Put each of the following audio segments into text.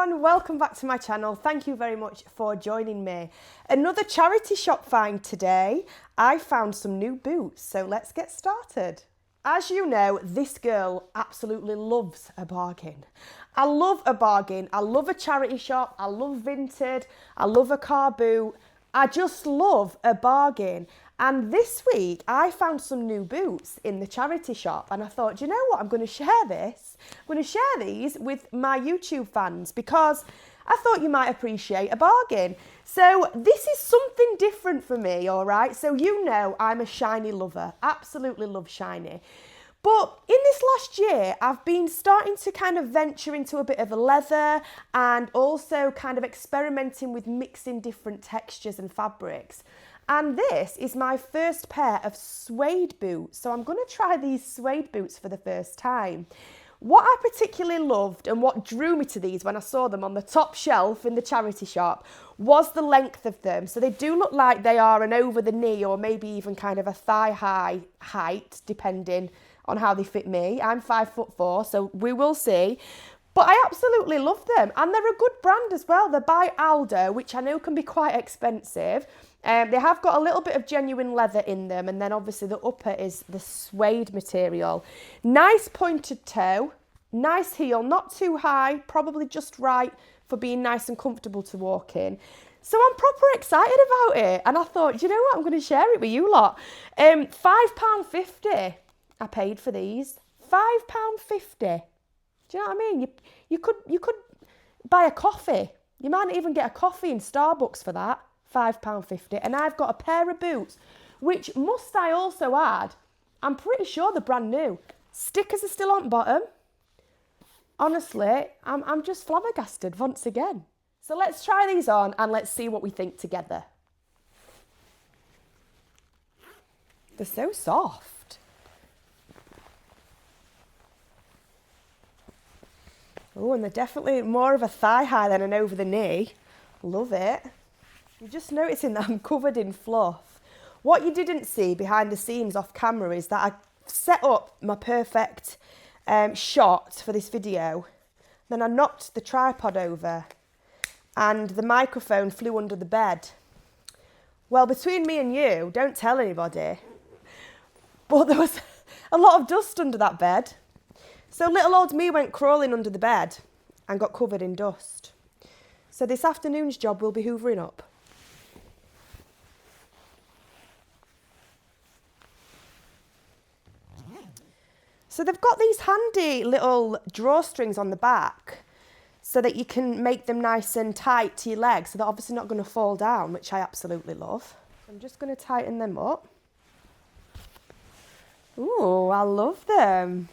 everyone, welcome back to my channel. Thank you very much for joining me. Another charity shop find today. I found some new boots, so let's get started. As you know, this girl absolutely loves a bargain. I love a bargain, I love a charity shop, I love Vinted, I love a car boot. I just love a bargain. And this week I found some new boots in the charity shop and I thought, do you know what, I'm going to share this. I'm going to share these with my YouTube fans because I thought you might appreciate a bargain. So this is something different for me, all right? So you know I'm a shiny lover, absolutely love shiny. But in this last year, I've been starting to kind of venture into a bit of a leather and also kind of experimenting with mixing different textures and fabrics. And this is my first pair of suede boots. So I'm going to try these suede boots for the first time. What I particularly loved and what drew me to these when I saw them on the top shelf in the charity shop was the length of them. So they do look like they are an over the knee or maybe even kind of a thigh high height, depending on how they fit me. I'm 5'4", so we will see. But I absolutely love them. And they're a good brand as well. They're by Aldo, which I know can be quite expensive. They have got a little bit of genuine leather in them, and then obviously the upper is the suede material. Nice pointed toe, nice heel, not too high, probably just right for being nice and comfortable to walk in. So I'm proper excited about it, and I thought, you know what, I'm going to share it with you lot. £5.50 I paid for these. £5.50. Do you know what I mean? You could buy a coffee. You might not even get a coffee in Starbucks for that. £5.50, and I've got a pair of boots, which must I also add, I'm pretty sure they're brand new. Stickers are still on bottom. Honestly, I'm just flabbergasted once again. So let's try these on and let's see what we think together. They're so soft. Oh, and they're definitely more of a thigh high than an over the knee. Love it. You're just noticing that I'm covered in fluff. What you didn't see behind the scenes off camera is that I set up my perfect shot for this video. Then I knocked the tripod over and the microphone flew under the bed. Well, between me and you, don't tell anybody, but there was a lot of dust under that bed. So little old me went crawling under the bed and got covered in dust. So this afternoon's job will be hoovering up. So they've got these handy little drawstrings on the back so that you can make them nice and tight to your legs, so they're obviously not going to fall down, which I absolutely love. I'm just going to tighten them up. Ooh, I love them.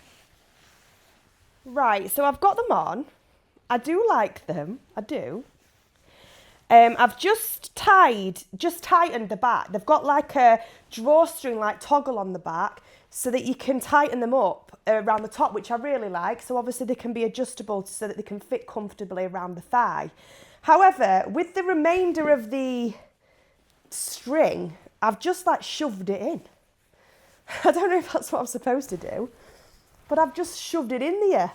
Right, so I've got them on. I do like them, I do. I've just tightened the back. They've got like a drawstring, like toggle on the back, so that you can tighten them up around the top, which I really like. So obviously they can be adjustable so that they can fit comfortably around the thigh. However, with the remainder of the string, I've just like shoved it in. I don't know if that's what I'm supposed to do, but I've just shoved it in there.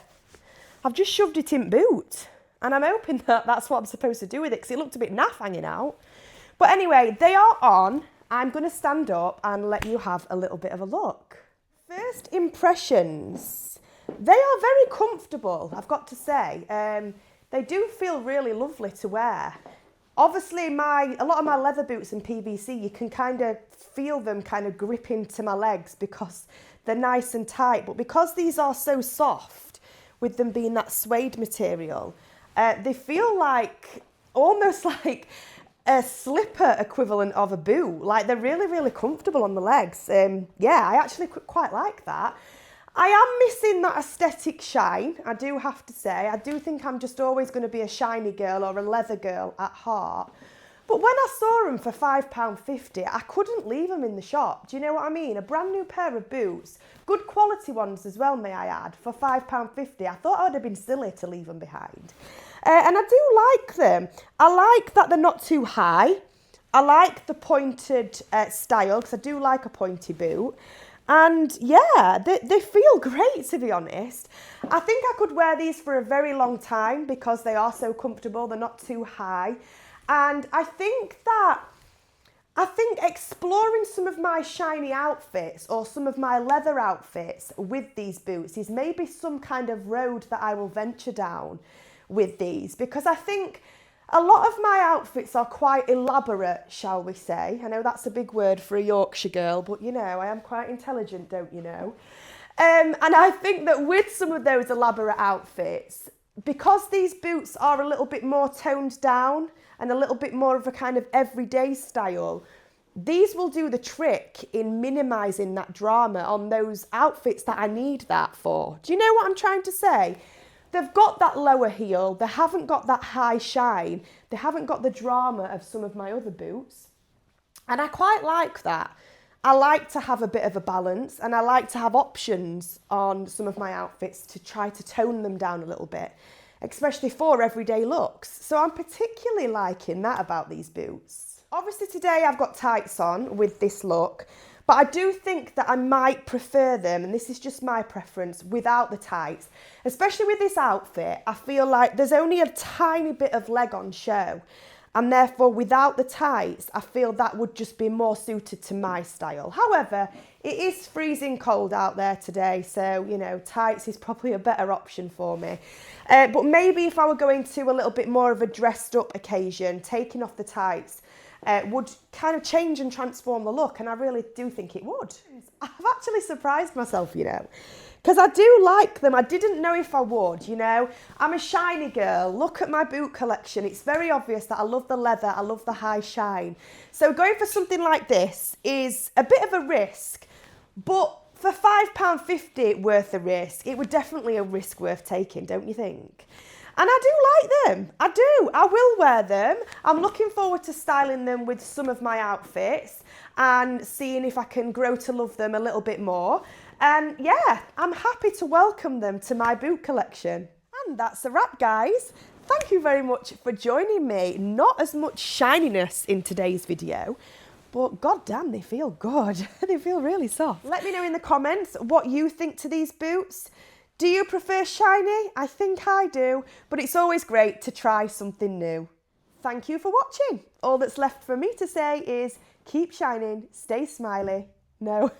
I've just shoved it in boot. And I'm hoping that that's what I'm supposed to do with it because it looked a bit naff hanging out. But anyway, they are on. I'm going to stand up and let you have a little bit of a look. First impressions. They are very comfortable, I've got to say. They do feel really lovely to wear. Obviously, a lot of my leather boots and PVC, you can kind of feel them kind of grip into my legs because they're nice and tight. But because these are so soft, with them being that suede material, they feel like almost like a slipper equivalent of a boot. Like they're really, really comfortable on the legs. Yeah, I actually quite like that. I am missing that aesthetic shine, I do have to say. I do think I'm just always going to be a shiny girl or a leather girl at heart. But when I saw them for £5.50, I couldn't leave them in the shop. Do you know what I mean? A brand new pair of boots, good quality ones as well, may I add, for £5.50. I thought I would have been silly to leave them behind. And I do like them. I like that they're not too high. I like the pointed style because I do like a pointy boot. And yeah, they feel great, to be honest. I think I could wear these for a very long time because they are so comfortable. They're not too high. And I think exploring some of my shiny outfits or some of my leather outfits with these boots is maybe some kind of road that I will venture down with these, because I think a lot of my outfits are quite elaborate, shall we say. I know that's a big word for a Yorkshire girl, but you know, I am quite intelligent, don't you know? And I think that with some of those elaborate outfits, because these boots are a little bit more toned down and a little bit more of a kind of everyday style, these will do the trick in minimising that drama on those outfits that I need that for. Do you know what I'm trying to say? They've got that lower heel, they haven't got that high shine, they haven't got the drama of some of my other boots. And I quite like that. I like to have a bit of a balance, and I like to have options on some of my outfits to try to tone them down a little bit, especially for everyday looks. So I'm particularly liking that about these boots. Obviously today I've got tights on with this look, but I do think that I might prefer them, and this is just my preference, without the tights. Especially with this outfit, I feel like there's only a tiny bit of leg on show, and therefore without the tights, I feel that would just be more suited to my style. However, it is freezing cold out there today, so, you know, tights is probably a better option for me. But maybe if I were going to a little bit more of a dressed up occasion, taking off the tights would kind of change and transform the look, and I really do think it would. I've actually surprised myself, you know, because I do like them. I didn't know if I would, you know. I'm a shiny girl. Look at my boot collection. It's very obvious that I love the leather, I love the high shine. So going for something like this is a bit of a risk, but for £5.50 worth a risk, it would definitely a risk worth taking, don't you think? And I do like them. I do. I will wear them. I'm looking forward to styling them with some of my outfits and seeing if I can grow to love them a little bit more. And yeah, I'm happy to welcome them to my boot collection. And that's a wrap, guys. Thank you very much for joining me. Not as much shininess in today's video, but goddamn, they feel good. They feel really soft. Let me know in the comments what you think to these boots. Do you prefer shiny? I think I do, but it's always great to try something new. Thank you for watching. All that's left for me to say is keep shining, stay smiley. No.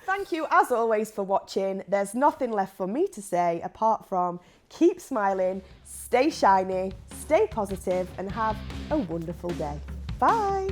Thank you as always for watching. There's nothing left for me to say apart from keep smiling, stay shiny, stay positive, and have a wonderful day. Bye.